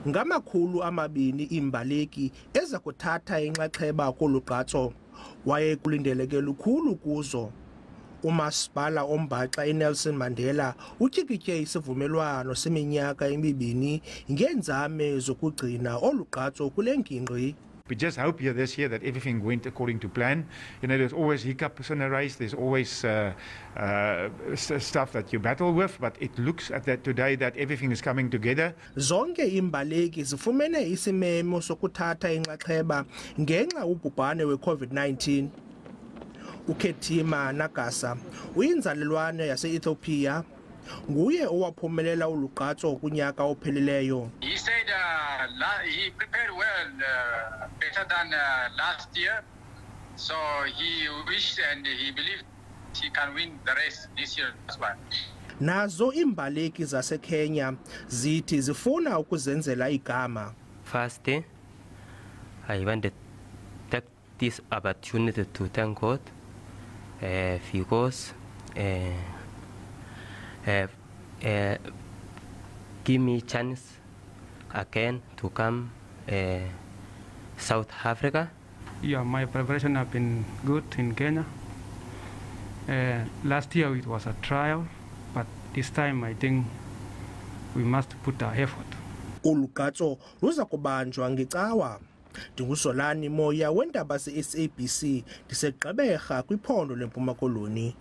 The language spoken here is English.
ngamakhulu amabini iimbaleki eza kuthatha inxaxheba kolu gqatso waye kulindeleke lukhulu kuzo. Umasipala ombaxa iNelson Mandela utyikitye isivumelwano seminyaka emibini ngeenzame zokugcina olu gqatso kule ngingqi. We just hope here this year that everything went according to plan. You know, there's always hiccups in a race. There's always stuff that you battle with, but it looks at that today that everything is coming together. Zonke iimbaleki zifumene isimemo sokuthatha inxaxheba ngenxa ubhubhane we-COVID-19. uKhetima Nagasa uyinzalelwane yase-Ethiopia nguye owaphumelela ulugqatso kunyaka ophelileyo. He said he prepared well, better than last year, so he wished and he believed he can win the race this year as well. Nazo iimbaleki zaseKenya zithi zifuna ukuzenzela igama. First, I want to take this opportunity to thank God because give me chance again to come South Africa. Yeah, my preparation have been good in Kenya. Last year it was a trial, but this time I think we must put our effort. Ulugqatso luza kubanjwa ngecawa. Ndingusolani Moya weendaba ze-SABC ndiseGqeberha kwiphondo leMpuma Koloni.